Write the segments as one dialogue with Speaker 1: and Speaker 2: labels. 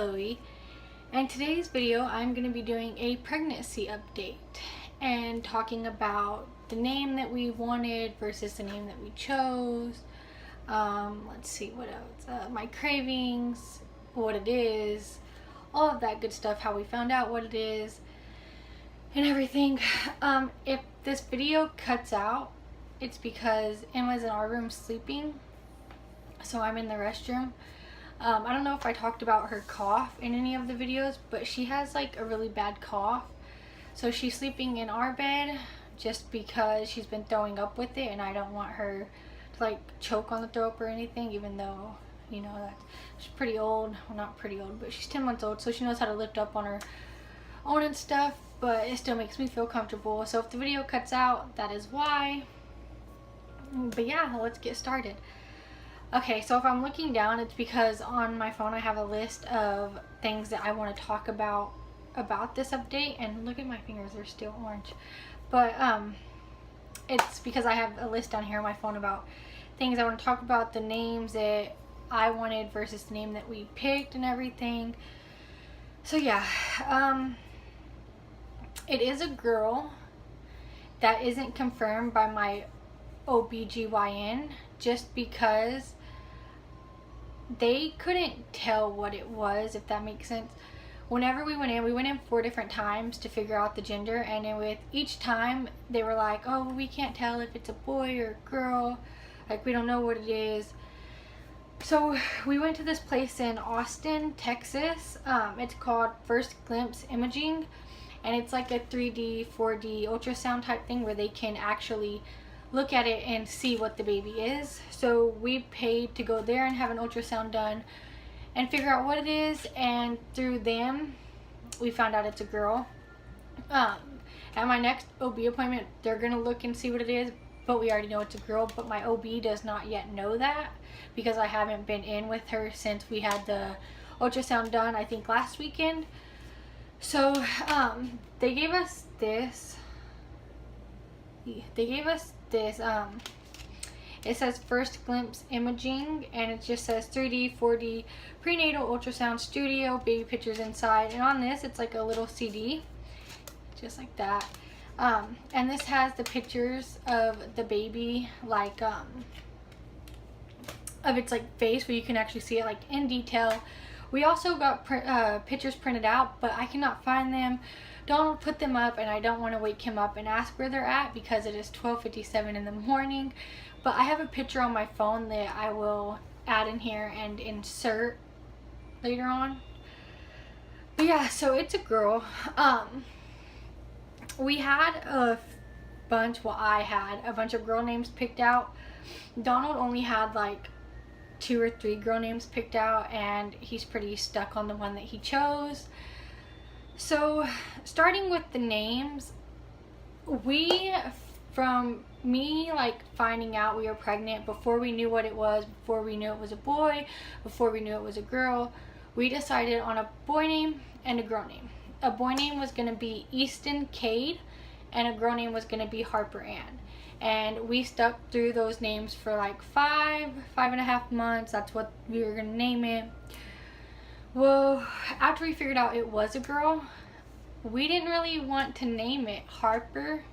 Speaker 1: Chloe, and today's video I'm going to be doing a pregnancy update and talking about the name that we wanted versus the name that we chose. Let's see what else, my cravings, what it is, all of that good stuff, how we found out what it is and everything. If this video cuts out, it's because Emma's in our room sleeping, so I'm in the restroom. I don't know if I talked about her cough in any of the videos, but she has like a really bad cough. So she's sleeping in our bed just because she's been throwing up with it, and I don't want her to like choke on the throw up or anything, even though, you know, that she's pretty old. Well, not pretty old, but she's 10 months old, so she knows how to lift up on her own and stuff, but it still makes me feel comfortable. So if the video cuts out, that is why. But yeah, let's get started. Okay, so if I'm looking down, it's because on my phone I have a list of things that I want to talk about this update. And look at my fingers, they're still orange. But it's because I have a list down here on my phone about things I want to talk about, the names that I wanted versus the name that we picked and everything. So yeah, it is a girl. That isn't confirmed by my OBGYN just because they couldn't tell what it was, if that makes sense. Whenever we went in 4 different times to figure out the gender, and then with each time they were like, oh, we can't tell if it's a boy or a girl, like we don't know what it is. So we went to this place in Austin, Texas. It's called First Glimpse Imaging, and it's like a 3D 4D ultrasound type thing where they can actually look at it and see what the baby is. So we paid to go there and have an ultrasound done and figure out what it is, and through them we found out it's a girl. At my next OB appointment they're gonna look and see what it is, but we already know it's a girl. But my OB does not yet know that because I haven't been in with her since we had the ultrasound done, I think last weekend. So they gave us this. It says First Glimpse Imaging, and it just says 3D 4D prenatal ultrasound studio, baby pictures inside. And on this it's like a little CD just like that, and this has the pictures of the baby, like of its like face, where you can actually see it like in detail. We also got pictures printed out, but I cannot find them. Donald put them up, and I don't want to wake him up and ask where they're at because it is 12:57 in the morning. But I have a picture on my phone that I will add in here and insert later on. But yeah, so it's a girl. We had a bunch, well, I had a bunch of girl names picked out. Donald only had like 2 or 3 girl names picked out, and he's pretty stuck on the one that he chose. So starting with the names, from me like finding out we were pregnant, before we knew what it was, before we knew it was a boy, before we knew it was a girl, we decided on a boy name and a girl name. A boy name was going to be Easton Cade, and a girl name was going to be Harper Ann. And we stuck through those names for like 5.5 months. That's what we were going to name it. Well, after we figured out it was a girl, we didn't really want to name it Harper.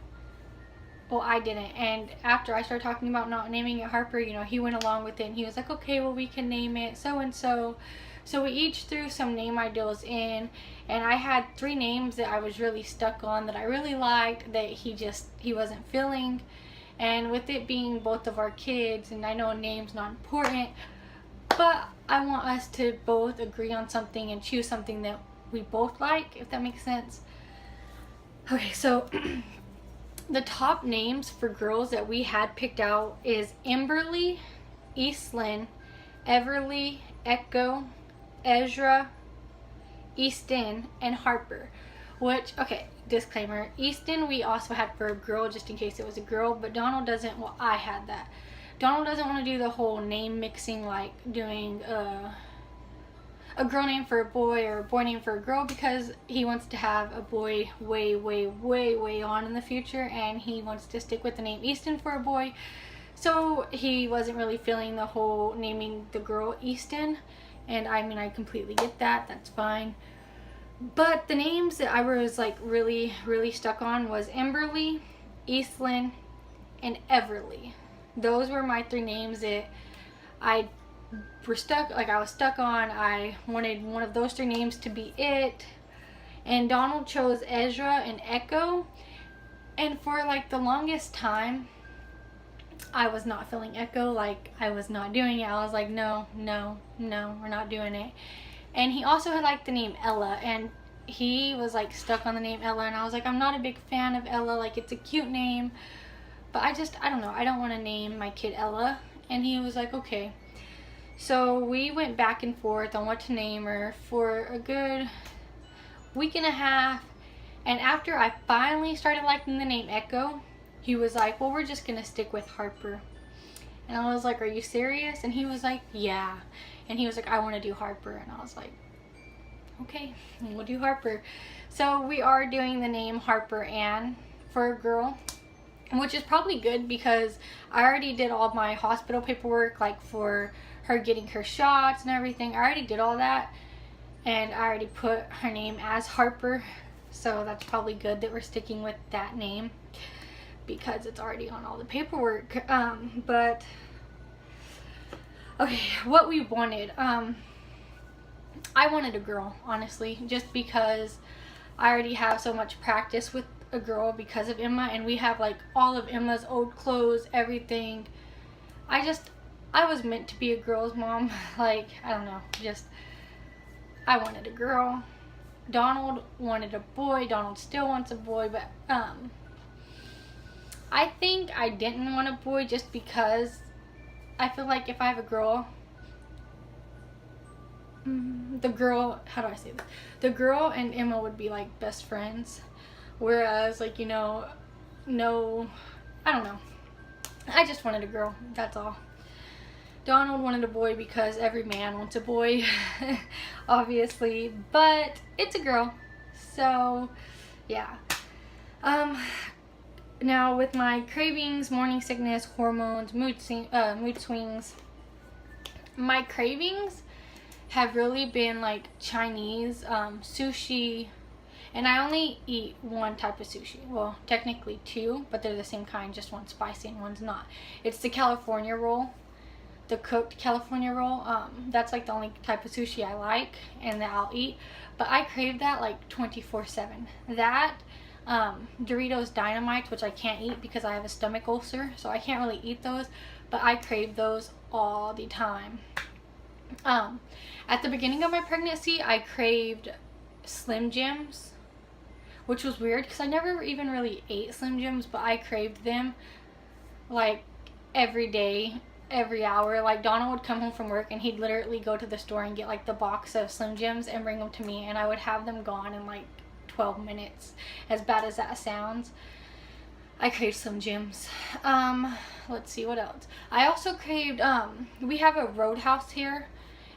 Speaker 1: Well, I didn't. And after I started talking about not naming it Harper, you know, he went along with it, and he was like, okay, well, we can name it so and so. So we each threw some name ideas in, and I had 3 names that I was really stuck on, that I really liked, that he wasn't feeling. And with it being both of our kids, and I know a name's not important, but I want us to both agree on something and choose something that we both like, if that makes sense. Okay, so the top names for girls that we had picked out is Emberly, Eastlyn, Everly, Echo, Ezra, Easton, and Harper. Which, okay, disclaimer, Easton we also had for a girl just in case it was a girl, but Donald doesn't. Well, I had that. Donald doesn't want to do the whole name mixing, like doing a girl name for a boy or a boy name for a girl, because he wants to have a boy way on in the future, and he wants to stick with the name Easton for a boy. So he wasn't really feeling the whole naming the girl Easton. And I mean, I completely get that. That's fine. But the names that I was like really, really stuck on was Emberly, Eastland, and Everly. Those were my 3 names that I was stuck on. I wanted one of those 3 names to be it. And Donald chose Ezra and Echo. And for like the longest time, I was not feeling Echo. Like, I was not doing it. I was like, no, we're not doing it. And he also had like the name Ella, and he was like stuck on the name Ella, and I was like, I'm not a big fan of Ella. Like, it's a cute name, but I don't know, I don't want to name my kid Ella. And he was like, okay. So we went back and forth on what to name her for a good week and a half. And after I finally started liking the name Echo, he was like, well, we're just gonna stick with Harper. And I was like, are you serious? And he was like, yeah. And he was like, I want to do Harper. And I was like, okay, we'll do Harper. So we are doing the name Harper Ann for a girl, which is probably good because I already did all my hospital paperwork, like for her getting her shots and everything. I already did all that, and I already put her name as Harper. So that's probably good that we're sticking with that name because it's already on all the paperwork. But okay, what we wanted. I wanted a girl, honestly, just because I already have so much practice with a girl because of Emma, and we have like all of Emma's old clothes, everything. I was meant to be a girl's mom. Like, I don't know, I wanted a girl. Donald wanted a boy. Donald still wants a boy, but I think I didn't want a boy just because I feel like if I have a girl, the girl and Emma would be like best friends, whereas like, you know, no, I don't know, I just wanted a girl, that's all. Donald wanted a boy because every man wants a boy, obviously, but it's a girl, so yeah. Now with my cravings, morning sickness, hormones, mood swings, my cravings have really been like Chinese, sushi, and I only eat one type of sushi. Well, technically 2, but they're the same kind, just one's spicy and one's not. It's the California roll, the cooked California roll. That's like the only type of sushi I like and that I'll eat, but I crave that like 24/7. That, Doritos Dynamites, which I can't eat because I have a stomach ulcer, so I can't really eat those, but I crave those all the time. At the beginning of my pregnancy, I craved Slim Jims, which was weird because I never even really ate Slim Jims, but I craved them like every day, every hour. Like, Donald would come home from work and he'd literally go to the store and get like the box of Slim Jims and bring them to me, and I would have them gone in like 12 minutes. As bad as that sounds, I craved Slim Jims. Let's see what else. I also craved, we have a Roadhouse here,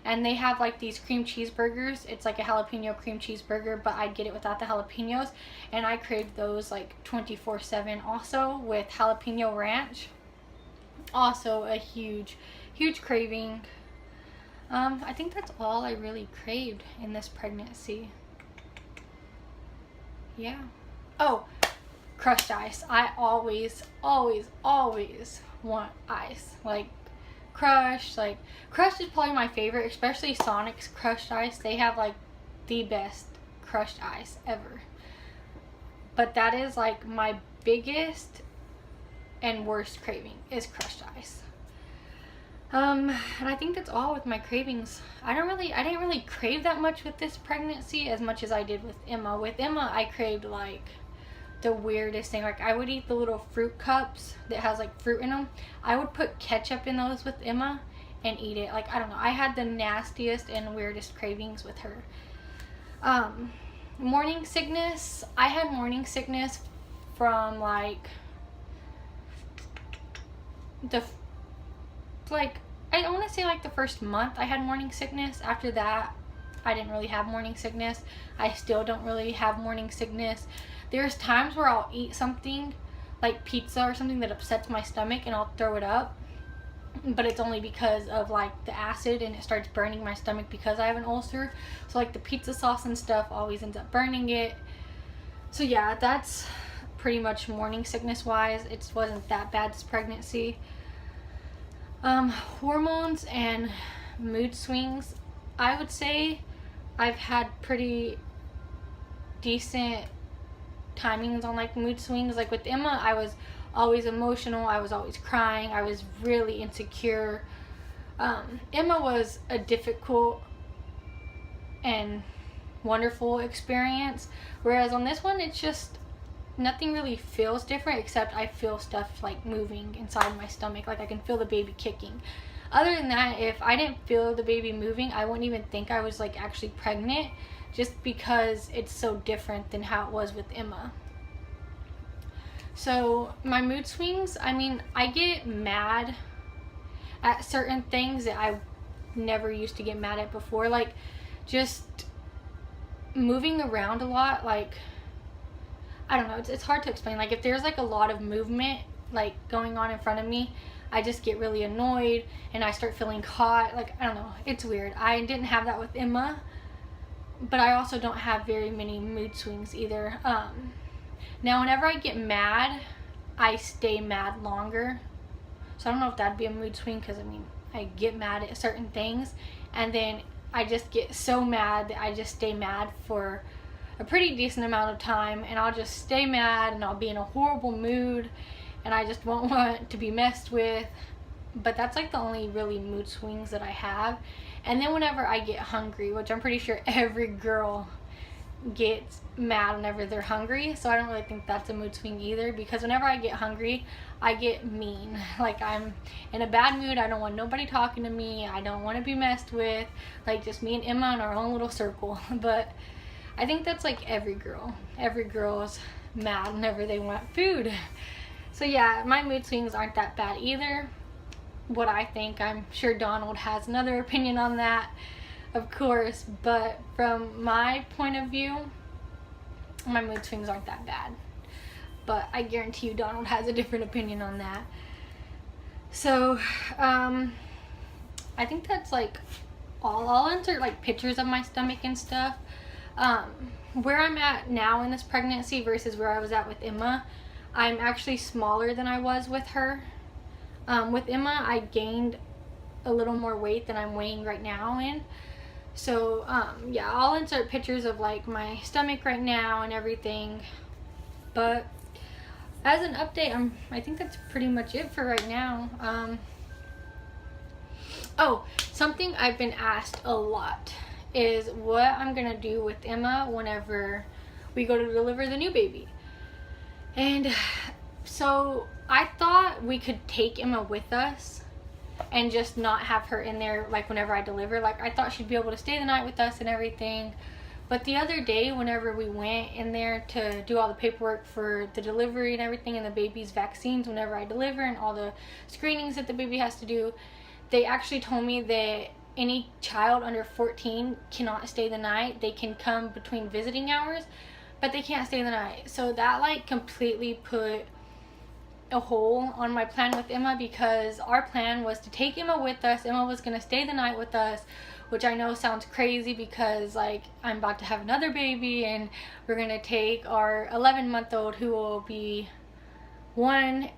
Speaker 1: and they have like these cream cheeseburgers. It's like a jalapeno cream cheeseburger, but I'd get it without the jalapenos, and I craved those like 24/7 also with jalapeno ranch. Also a huge craving. I think that's all I really craved in this pregnancy. Yeah. Oh, crushed ice. I always want ice. Like, crushed is probably my favorite, especially Sonic's crushed ice. They have like the best crushed ice ever. But that is like my biggest and worst craving is crushed ice. And I think that's all with my cravings. I didn't really crave that much with this pregnancy as much as I did with Emma. With Emma, I craved like the weirdest thing. Like, I would eat the little fruit cups that has like fruit in them. I would put ketchup in those with Emma and eat it. Like, I don't know, I had the nastiest and weirdest cravings with her. Morning sickness, I had morning sickness from like I want to say like the first month I had morning sickness. After that, I didn't really have morning sickness. I still don't really have morning sickness. There's times where I'll eat something like pizza or something that upsets my stomach and I'll throw it up. but it's only because of like the acid, and it starts burning my stomach because I have an ulcer. So like the pizza sauce and stuff always ends up burning it. So yeah, that's pretty much morning sickness wise. It wasn't that bad this pregnancy. Hormones and mood swings, I would say I've had pretty decent timings on like mood swings. Like with Emma, I was always emotional, I was always crying, I was really insecure. Emma was a difficult and wonderful experience, whereas on this one it's just nothing really feels different, except I feel stuff like moving inside my stomach. Like I can feel the baby kicking. Other than that, if I didn't feel the baby moving, I wouldn't even think I was like actually pregnant, just because it's so different than how it was with Emma. So my mood swings, I mean, I get mad at certain things that I never used to get mad at before. Like just moving around a lot, like I don't know, it's hard to explain. Like if there's like a lot of movement like going on in front of me, I just get really annoyed and I start feeling hot. Like I don't know, it's weird. I didn't have that with Emma, but I also don't have very many mood swings either. Now whenever I get mad, I stay mad longer. So I don't know if that'd be a mood swing, because I mean I get mad at certain things and then I just get so mad that I just stay mad for a pretty decent amount of time, and I'll just stay mad and I'll be in a horrible mood and I just won't want to be messed with. But that's like the only really mood swings that I have. And then whenever I get hungry, which I'm pretty sure every girl gets mad whenever they're hungry, so I don't really think that's a mood swing either, because whenever I get hungry I get mean. Like I'm in a bad mood, I don't want nobody talking to me, I don't want to be messed with, like just me and Emma in our own little circle. But I think that's like every girl's mad whenever they want food. So yeah, my mood swings aren't that bad either, what I think. I'm sure Donald has another opinion on that, of course, but from my point of view, my mood swings aren't that bad. But I guarantee you Donald has a different opinion on that. So I think that's like all. I'll insert like pictures of my stomach and stuff. Where I'm at now in this pregnancy versus where I was at with Emma, I'm actually smaller than I was with her. With Emma, I gained a little more weight than I'm weighing right now in. So yeah, I'll insert pictures of like my stomach right now and everything. But as an update, I think that's pretty much it for right now. Oh, something I've been asked a lot is what I'm gonna do with Emma whenever we go to deliver the new baby. And so I thought we could take Emma with us and just not have her in there like whenever I deliver. Like I thought she'd be able to stay the night with us and everything. But the other day whenever we went in there to do all the paperwork for the delivery and everything, and the baby's vaccines whenever I deliver and all the screenings that the baby has to do, they actually told me that any child under 14 cannot stay the night. They can come between visiting hours, but they can't stay the night. So that like completely put a hole on my plan with Emma, because our plan was to take Emma with us. Emma was going to stay the night with us, which I know sounds crazy because like I'm about to have another baby and we're going to take our 11-month-old, who will be 1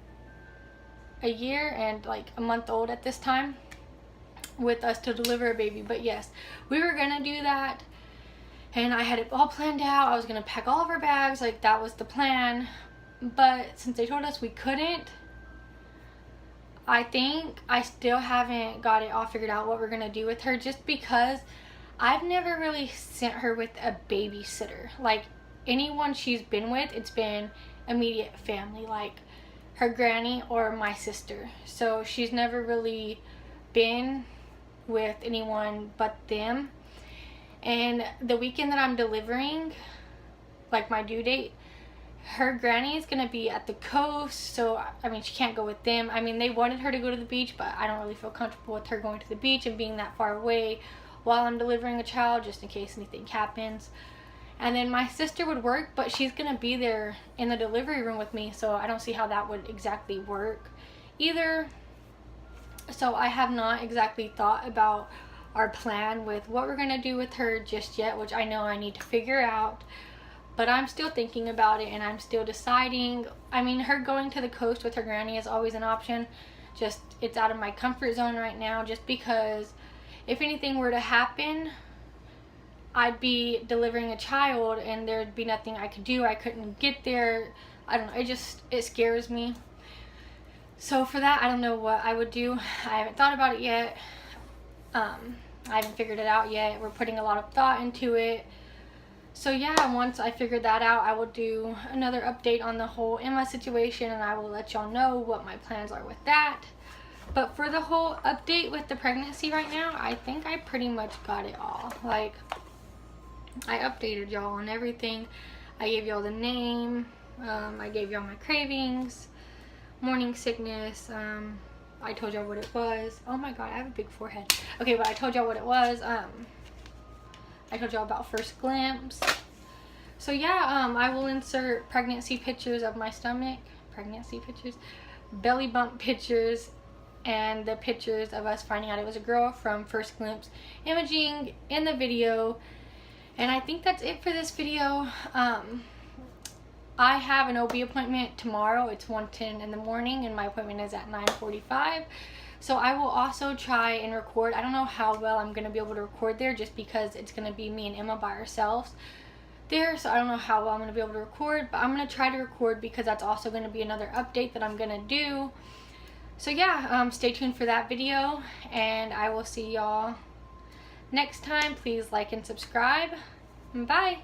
Speaker 1: year and like a month old at this time, with us to deliver a baby. But yes, we were going to do that, and I had it all planned out. I was going to pack all of our bags, like that was the plan. But since they told us we couldn't, I think I still haven't got it all figured out what we're going to do with her, just because I've never really sent her with a babysitter. Like anyone she's been with, it's been immediate family, like her granny or my sister. So she's never really been with anyone but them. And the weekend that I'm delivering, like my due date, her granny is gonna be at the coast, so I mean she can't go with them. I mean they wanted her to go to the beach, but I don't really feel comfortable with her going to the beach and being that far away while I'm delivering a child, just in case anything happens. And then my sister would work, but she's gonna be there in the delivery room with me, so I don't see how that would exactly work either. So I have not exactly thought about our plan with what we're gonna do with her just yet, which I know I need to figure out. But I'm still thinking about it and I'm still deciding. I mean, her going to the coast with her granny is always an option. Just, it's out of my comfort zone right now, just because if anything were to happen, I'd be delivering a child and there'd be nothing I could do. I couldn't get there. I don't know. It scares me. So for that, I don't know what I would do. I haven't thought about it yet. I haven't figured it out yet. We're putting a lot of thought into it. So yeah, once I figure that out, I will do another update on the whole Emma situation, and I will let y'all know what my plans are with that. But for the whole update with the pregnancy right now, I think I pretty much got it all. Like, I updated y'all on everything. I gave y'all the name. I gave y'all my cravings, morning sickness. I told y'all what it was. Oh my god, I have a big forehead. Okay, but I told y'all what it was. I told y'all about first glimpse. So yeah, I will insert pregnancy pictures of my stomach, pregnancy pictures, belly bump pictures, and the pictures of us finding out it was a girl from first glimpse imaging in the video. And I think that's it for this video. I have an OB appointment tomorrow. It's 1:10 in the morning and my appointment is at 9:45. So I will also try and record. I don't know how well I'm going to be able to record there, just because it's going to be me and Emma by ourselves there. So I don't know how well I'm going to be able to record, but I'm going to try to record because that's also going to be another update that I'm going to do. So yeah, stay tuned for that video and I will see y'all next time. Please like and subscribe. Bye.